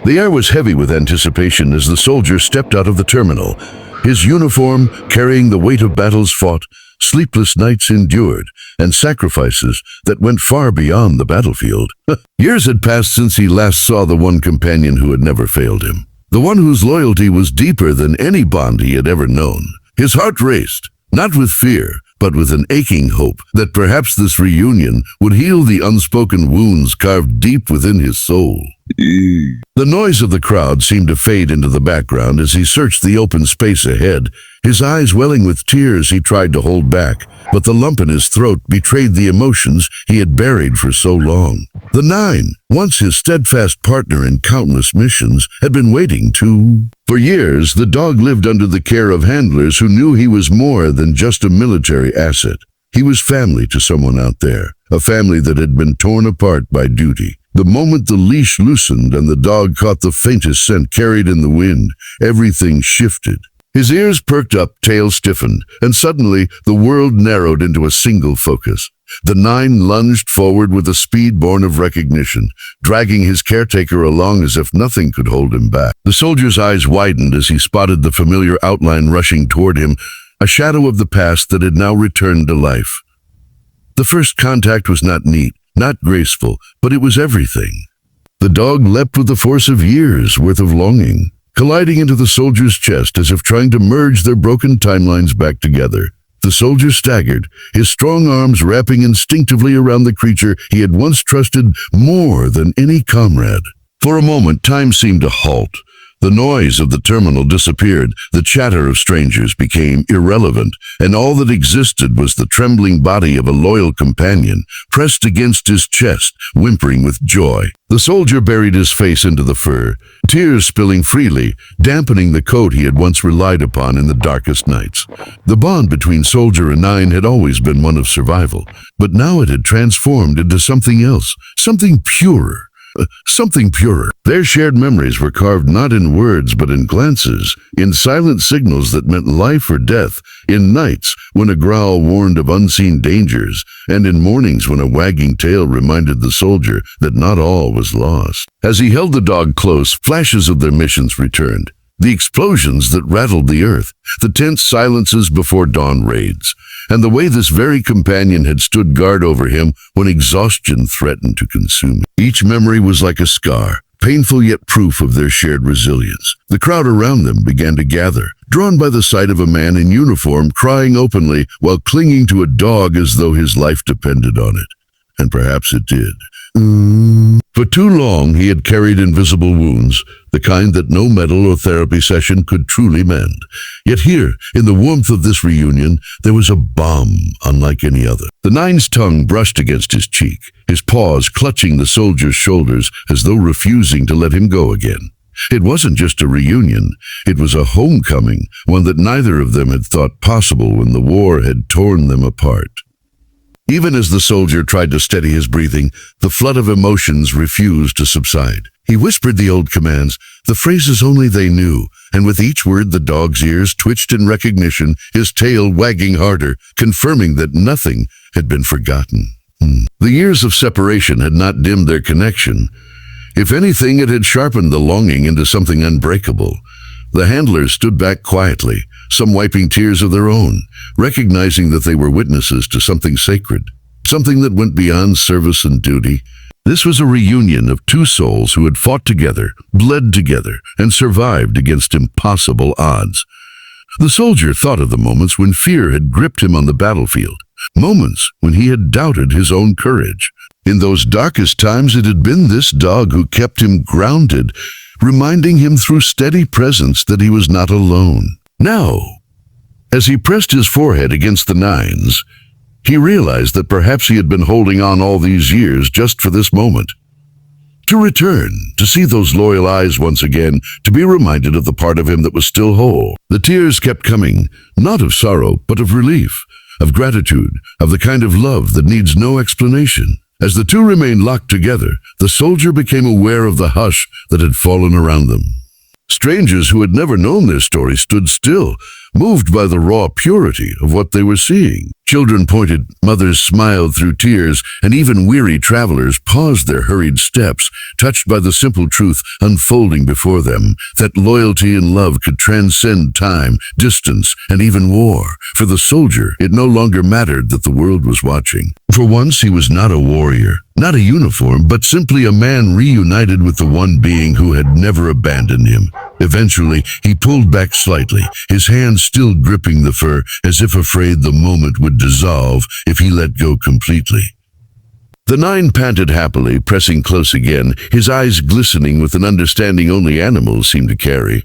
The air was heavy with anticipation as the soldier stepped out of the terminal, his uniform carrying the weight of battles fought, sleepless nights endured, and sacrifices that went far beyond the battlefield. Years had passed since he last saw the one companion who had never failed him, the one whose loyalty was deeper than any bond he had ever known. His heart raced, not with fear, but with an aching hope that perhaps this reunion would heal the unspoken wounds carved deep within his soul. The noise of the crowd seemed to fade into the background as he searched the open space ahead, his eyes welling with tears he tried to hold back, but the lump in his throat betrayed the emotions he had buried for so long. The Nine, once his steadfast partner in countless missions, had been waiting to... For years, the dog lived under the care of handlers who knew he was more than just a military asset. He was family to someone out there, a family that had been torn apart by duty. The moment the leash loosened and the dog caught the faintest scent carried in the wind, everything shifted. His ears perked up, tail stiffened, and suddenly the world narrowed into a single focus. The Nine lunged forward with a speed born of recognition, dragging his caretaker along as if nothing could hold him back. The soldier's eyes widened as he spotted the familiar outline rushing toward him, a shadow of the past that had now returned to life. The first contact was not neat, not graceful, but it was everything. The dog leapt with the force of years' worth of longing, colliding into the soldier's chest as if trying to merge their broken timelines back together. The soldier staggered, his strong arms wrapping instinctively around the creature he had once trusted more than any comrade. For a moment, time seemed to halt. The noise of the terminal disappeared, the chatter of strangers became irrelevant, and all that existed was the trembling body of a loyal companion, pressed against his chest, whimpering with joy. The soldier buried his face into the fur, tears spilling freely, dampening the coat he had once relied upon in the darkest nights. The bond between soldier and Nine had always been one of survival, but now it had transformed into something else, something purer. Their shared memories were carved not in words but in glances, in silent signals that meant life or death, in nights when a growl warned of unseen dangers, and in mornings when a wagging tail reminded the soldier that not all was lost. As he held the dog close, flashes of their missions returned. The explosions that rattled the earth, the tense silences before dawn raids, and the way this very companion had stood guard over him when exhaustion threatened to consume him. Each memory was like a scar, painful yet proof of their shared resilience. The crowd around them began to gather, drawn by the sight of a man in uniform crying openly while clinging to a dog as though his life depended on it. And perhaps it did. For too long he had carried invisible wounds, the kind that no medal or therapy session could truly mend. Yet here, in the warmth of this reunion, there was a balm unlike any other. The Nine's tongue brushed against his cheek, his paws clutching the soldier's shoulders as though refusing to let him go again. It wasn't just a reunion, it was a homecoming, one that neither of them had thought possible when the war had torn them apart. Even as the soldier tried to steady his breathing, the flood of emotions refused to subside. He whispered the old commands, the phrases only they knew, and with each word the dog's ears twitched in recognition, his tail wagging harder, confirming that nothing had been forgotten. The years of separation had not dimmed their connection. If anything, it had sharpened the longing into something unbreakable. The handlers stood back quietly, some wiping tears of their own, recognizing that they were witnesses to something sacred, something that went beyond service and duty. This was a reunion of two souls who had fought together, bled together, and survived against impossible odds. The soldier thought of the moments when fear had gripped him on the battlefield, moments when he had doubted his own courage. In those darkest times, it had been this dog who kept him grounded, reminding him through steady presence that he was not alone. Now, as he pressed his forehead against the Nine's, he realized that perhaps he had been holding on all these years just for this moment. To return, to see those loyal eyes once again, to be reminded of the part of him that was still whole. The tears kept coming, not of sorrow, but of relief, of gratitude, of the kind of love that needs no explanation. As the two remained locked together, the soldier became aware of the hush that had fallen around them. Strangers who had never known their story stood still, moved by the raw purity of what they were seeing. Children pointed, mothers smiled through tears, and even weary travelers paused their hurried steps, touched by the simple truth unfolding before them, that loyalty and love could transcend time, distance, and even war. For the soldier, it no longer mattered that the world was watching. For once, he was not a warrior, not a uniform, but simply a man reunited with the one being who had never abandoned him. Eventually, he pulled back slightly, his hands still gripping the fur, as if afraid the moment would dissolve if he let go completely. The nine panted happily, pressing close again, his eyes glistening with an understanding only animals seem to carry.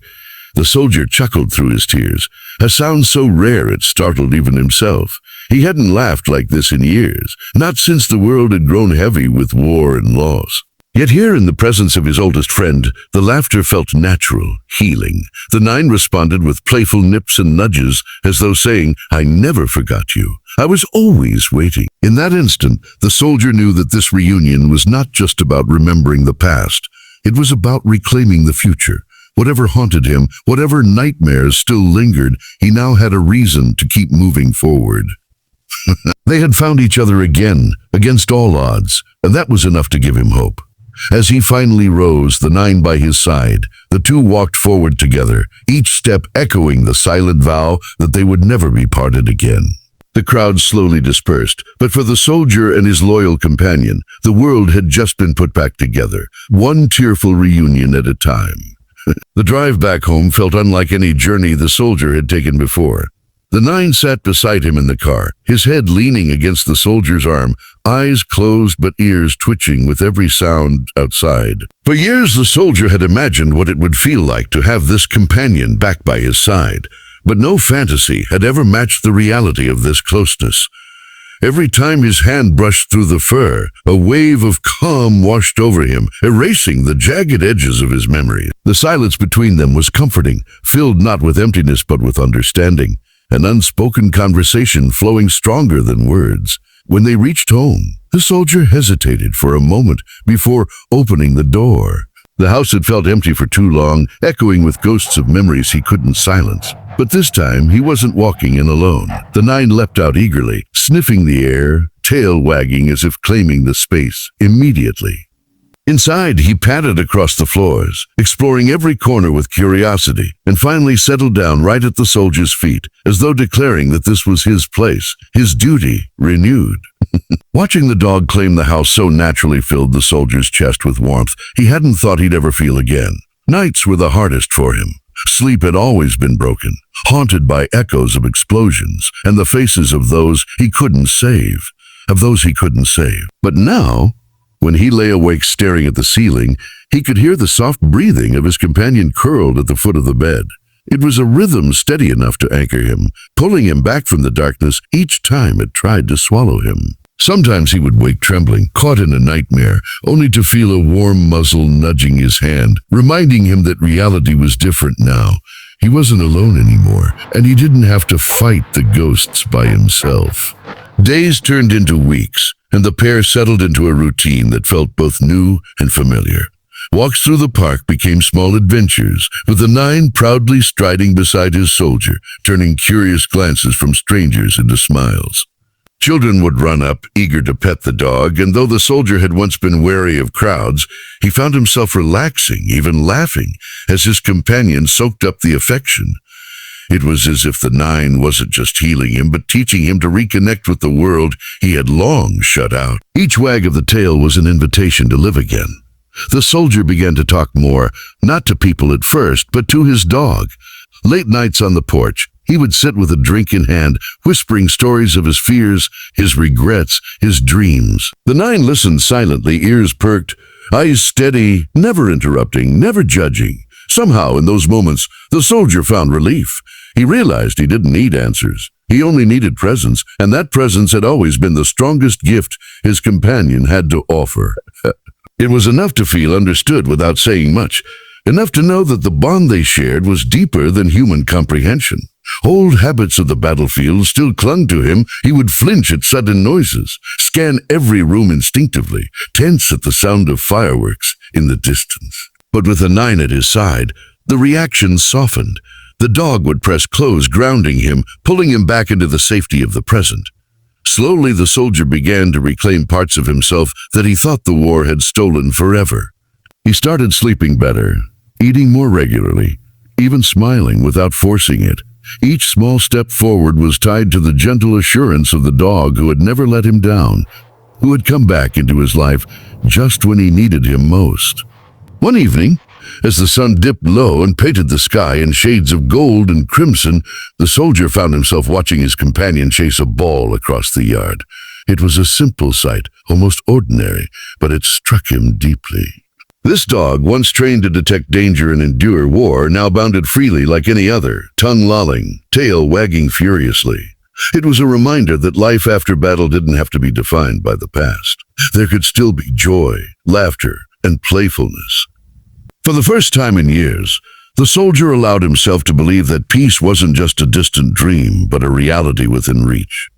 The soldier chuckled through his tears, a sound so rare it startled even himself. He hadn't laughed like this in years, not since the world had grown heavy with war and loss. Yet here in the presence of his oldest friend, the laughter felt natural, healing. The nine responded with playful nips and nudges, as though saying, "I never forgot you. I was always waiting." In that instant, the soldier knew that this reunion was not just about remembering the past. It was about reclaiming the future. Whatever haunted him, whatever nightmares still lingered, he now had a reason to keep moving forward. They had found each other again, against all odds, and that was enough to give him hope. As he finally rose, the nine by his side, the two walked forward together, each step echoing the silent vow that they would never be parted again. The crowd slowly dispersed, but for the soldier and his loyal companion, the world had just been put back together, one tearful reunion at a time. The drive back home felt unlike any journey the soldier had taken before. The nine sat beside him in the car, his head leaning against the soldier's arm, eyes closed but ears twitching with every sound outside. For years the soldier had imagined what it would feel like to have this companion back by his side, but no fantasy had ever matched the reality of this closeness. Every time his hand brushed through the fur, a wave of calm washed over him, erasing the jagged edges of his memory. The silence between them was comforting, filled not with emptiness but with understanding, an unspoken conversation flowing stronger than words. When they reached home, the soldier hesitated for a moment before opening the door. The house had felt empty for too long, echoing with ghosts of memories he couldn't silence. But this time, he wasn't walking in alone. The nine leapt out eagerly, sniffing the air, tail wagging as if claiming the space immediately. Inside, he padded across the floors, exploring every corner with curiosity, and finally settled down right at the soldier's feet, as though declaring that this was his place, his duty renewed. Watching the dog claim the house so naturally filled the soldier's chest with warmth he hadn't thought he'd ever feel again. Nights were the hardest for him. Sleep had always been broken, haunted by echoes of explosions and the faces of those he couldn't save. But now, when he lay awake staring at the ceiling, he could hear the soft breathing of his companion curled at the foot of the bed. It was a rhythm steady enough to anchor him, pulling him back from the darkness each time it tried to swallow him. Sometimes he would wake trembling, caught in a nightmare, only to feel a warm muzzle nudging his hand, reminding him that reality was different now. He wasn't alone anymore, and he didn't have to fight the ghosts by himself. Days turned into weeks, and the pair settled into a routine that felt both new and familiar. Walks through the park became small adventures, with the nine proudly striding beside his soldier, turning curious glances from strangers into smiles. Children would run up, eager to pet the dog, and though the soldier had once been wary of crowds, he found himself relaxing, even laughing, as his companion soaked up the affection. It was as if the nine wasn't just healing him, but teaching him to reconnect with the world he had long shut out. Each wag of the tail was an invitation to live again. The soldier began to talk more, not to people at first, but to his dog. Late nights on the porch, he would sit with a drink in hand, whispering stories of his fears, his regrets, his dreams. The nine listened silently, ears perked, eyes steady, never interrupting, never judging. Somehow, in those moments, the soldier found relief. He realized he didn't need answers. He only needed presence, and that presence had always been the strongest gift his companion had to offer. It was enough to feel understood without saying much, enough to know that the bond they shared was deeper than human comprehension. Old habits of the battlefield still clung to him. He would flinch at sudden noises, scan every room instinctively, tense at the sound of fireworks in the distance. But with the nine at his side, the reaction softened. The dog would press close, grounding him, pulling him back into the safety of the present. Slowly, the soldier began to reclaim parts of himself that he thought the war had stolen forever. He started sleeping better, eating more regularly, even smiling without forcing it. Each small step forward was tied to the gentle assurance of the dog who had never let him down, who had come back into his life just when he needed him most. One evening, as the sun dipped low and painted the sky in shades of gold and crimson, the soldier found himself watching his companion chase a ball across the yard. It was a simple sight, almost ordinary, but it struck him deeply. This dog, once trained to detect danger and endure war, now bounded freely like any other, tongue lolling, tail wagging furiously. It was a reminder that life after battle didn't have to be defined by the past. There could still be joy, laughter, and playfulness. For the first time in years, the soldier allowed himself to believe that peace wasn't just a distant dream, but a reality within reach.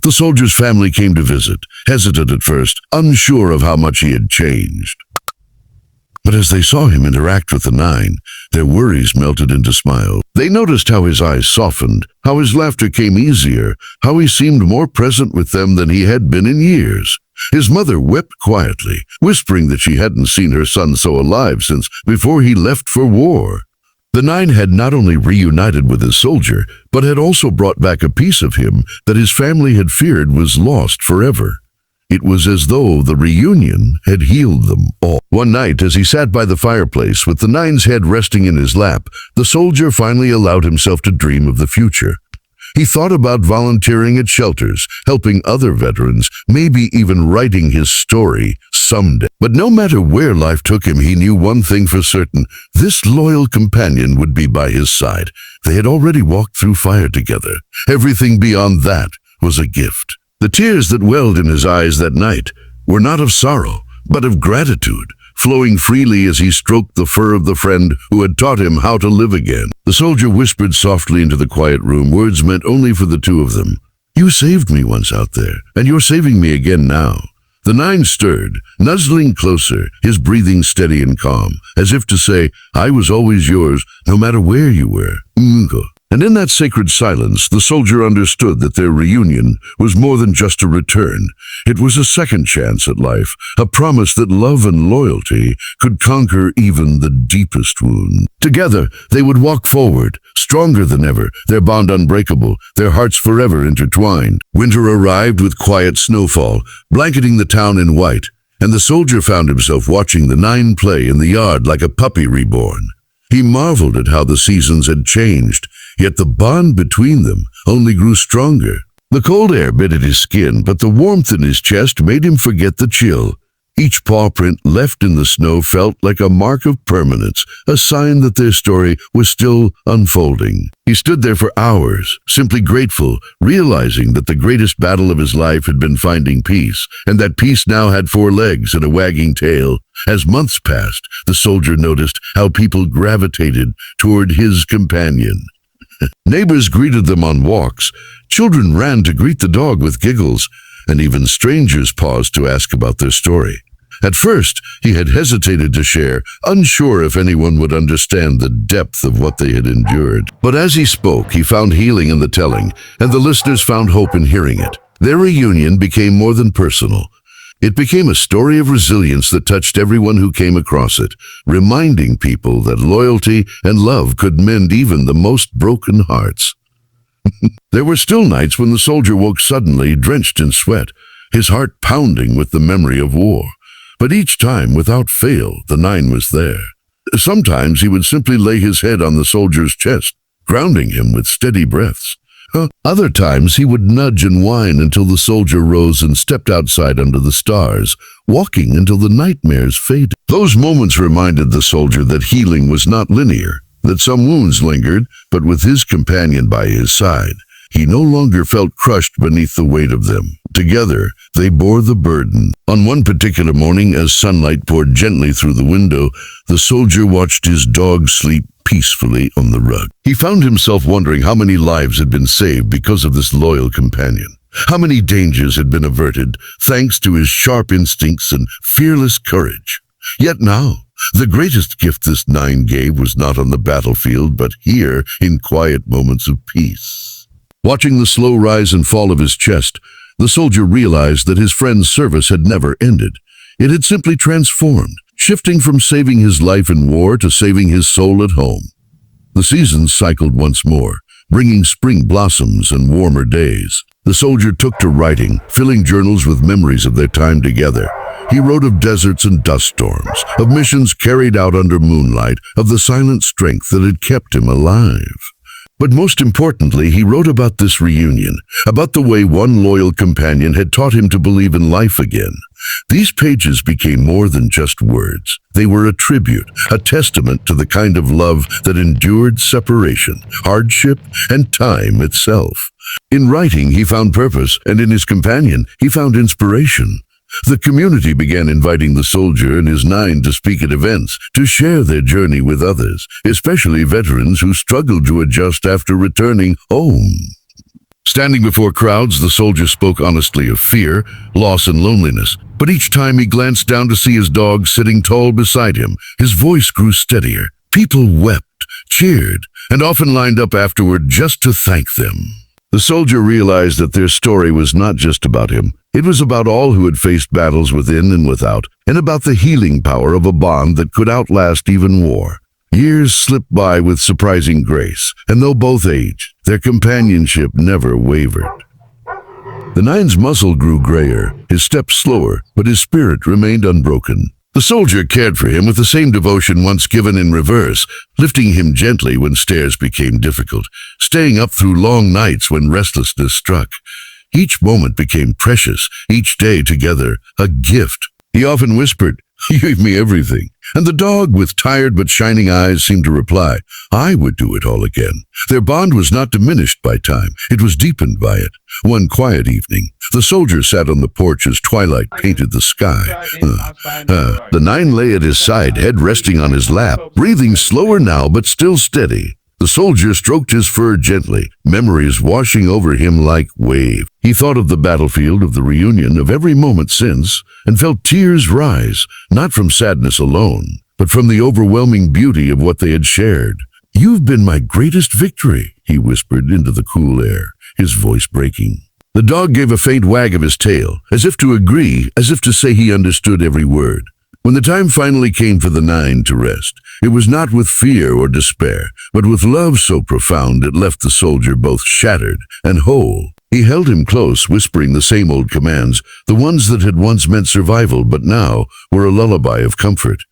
The soldier's family came to visit, hesitant at first, unsure of how much he had changed. But as they saw him interact with the nine, their worries melted into smiles. They noticed how his eyes softened, how his laughter came easier, how he seemed more present with them than he had been in years. His mother wept quietly, whispering that she hadn't seen her son so alive since before he left for war. The nine had not only reunited with his soldier, but had also brought back a piece of him that his family had feared was lost forever. It was as though the reunion had healed them all. One night, as he sat by the fireplace with the nine's head resting in his lap, the soldier finally allowed himself to dream of the future. He thought about volunteering at shelters, helping other veterans, maybe even writing his story someday. But no matter where life took him, he knew one thing for certain: this loyal companion would be by his side. They had already walked through fire together. Everything beyond that was a gift. The tears that welled in his eyes that night were not of sorrow, but of gratitude, flowing freely as he stroked the fur of the friend who had taught him how to live again. The soldier whispered softly into the quiet room, words meant only for the two of them. "You saved me once out there, and you're saving me again now." The nine stirred, nuzzling closer, his breathing steady and calm, as if to say, "I was always yours, no matter where you were." And in that sacred silence, the soldier understood that their reunion was more than just a return. It was a second chance at life, a promise that love and loyalty could conquer even the deepest wound. Together, they would walk forward, stronger than ever, their bond unbreakable, their hearts forever intertwined. Winter arrived with quiet snowfall, blanketing the town in white, and the soldier found himself watching the nine play in the yard like a puppy reborn. He marveled at how the seasons had changed, yet the bond between them only grew stronger. The cold air bit at his skin, but the warmth in his chest made him forget the chill. Each paw print left in the snow felt like a mark of permanence, a sign that their story was still unfolding. He stood there for hours, simply grateful, realizing that the greatest battle of his life had been finding peace, and that peace now had 4 legs and a wagging tail. As months passed, the soldier noticed how people gravitated toward his companion. Neighbors greeted them on walks, children ran to greet the dog with giggles, and even strangers paused to ask about their story. At first, he had hesitated to share, unsure if anyone would understand the depth of what they had endured. But as he spoke, he found healing in the telling, and the listeners found hope in hearing it. Their reunion became more than personal. It became a story of resilience that touched everyone who came across it, reminding people that loyalty and love could mend even the most broken hearts. There were still nights when the soldier woke suddenly, drenched in sweat, his heart pounding with the memory of war. But each time, without fail, the nine was there. Sometimes he would simply lay his head on the soldier's chest, grounding him with steady breaths. Other times he would nudge and whine until the soldier rose and stepped outside under the stars, walking until the nightmares faded. Those moments reminded the soldier that healing was not linear, that some wounds lingered, but with his companion by his side, he no longer felt crushed beneath the weight of them. Together, they bore the burden. On one particular morning, as sunlight poured gently through the window, the soldier watched his dog sleep peacefully on the rug. He found himself wondering how many lives had been saved because of this loyal companion. How many dangers had been averted thanks to his sharp instincts and fearless courage. Yet now, The greatest gift this nine gave was not on the battlefield, but here in quiet moments of peace. Watching the slow rise and fall of his chest, the soldier realized that his friend's service had never ended. It had simply transformed, shifting from saving his life in war to saving his soul at home. The seasons cycled once more, bringing spring blossoms and warmer days. The soldier took to writing, filling journals with memories of their time together. He wrote of deserts and dust storms, of missions carried out under moonlight, of the silent strength that had kept him alive. But most importantly, he wrote about this reunion, about the way one loyal companion had taught him to believe in life again. These pages became more than just words. They were a tribute, a testament to the kind of love that endured separation, hardship, and time itself. In writing, he found purpose, and in his companion, he found inspiration. The community began inviting the soldier and his nine to speak at events, to share their journey with others, especially veterans who struggled to adjust after returning home. Standing before crowds, the soldier spoke honestly of fear, loss, and loneliness. But each time he glanced down to see his dog sitting tall beside him, his voice grew steadier. People wept, cheered, and often lined up afterward just to thank them. The soldier realized that their story was not just about him. It was about all who had faced battles within and without, and about the healing power of a bond that could outlast even war. Years slipped by with surprising grace, and though both aged, their companionship never wavered. The nine's muscle grew grayer, his steps slower, but his spirit remained unbroken. The soldier cared for him with the same devotion once given in reverse, lifting him gently when stairs became difficult, staying up through long nights when restlessness struck. Each moment became precious, each day together a gift. He often whispered, "You gave me everything." And the dog, with tired but shining eyes, seemed to reply, "I would do it all again." Their bond was not diminished by time. It was deepened by it. One quiet evening, the soldier sat on the porch as twilight painted the sky. The nine lay at his side, head resting on his lap, breathing slower now but still steady. The soldier stroked his fur gently, memories washing over him like waves. He thought of the battlefield, of the reunion, of every moment since, and felt tears rise, not from sadness alone, but from the overwhelming beauty of what they had shared. "You've been my greatest victory," he whispered into the cool air, his voice breaking. The dog gave a faint wag of his tail, as if to agree, as if to say he understood every word. When the time finally came for the nine to rest, it was not with fear or despair, but with love so profound it left the soldier both shattered and whole. He held him close, whispering the same old commands, the ones that had once meant survival but now were a lullaby of comfort.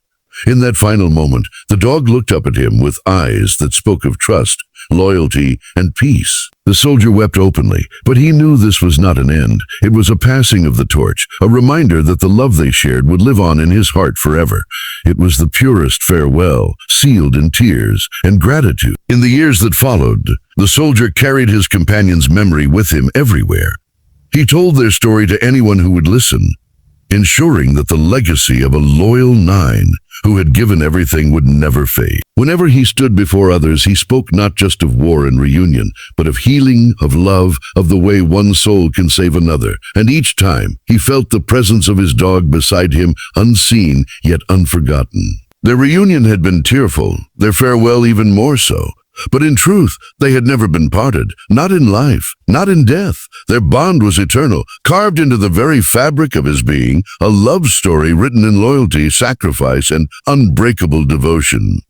In that final moment, the dog looked up at him with eyes that spoke of trust, loyalty, and peace. The soldier wept openly, but he knew this was not an end. It was a passing of the torch, a reminder that the love they shared would live on in his heart forever. It was the purest farewell, sealed in tears and gratitude. In the years that followed, the soldier carried his companion's memory with him everywhere. He told their story to anyone who would listen, ensuring that the legacy of a loyal nine who had given everything would never fade. Whenever he stood before others, he spoke not just of war and reunion, but of healing, of love, of the way one soul can save another. And each time, he felt the presence of his dog beside him, unseen yet unforgotten. Their reunion had been tearful, their farewell even more so. But in truth, they had never been parted, not in life, not in death. Their bond was eternal, carved into the very fabric of his being, a love story written in loyalty, sacrifice, and unbreakable devotion.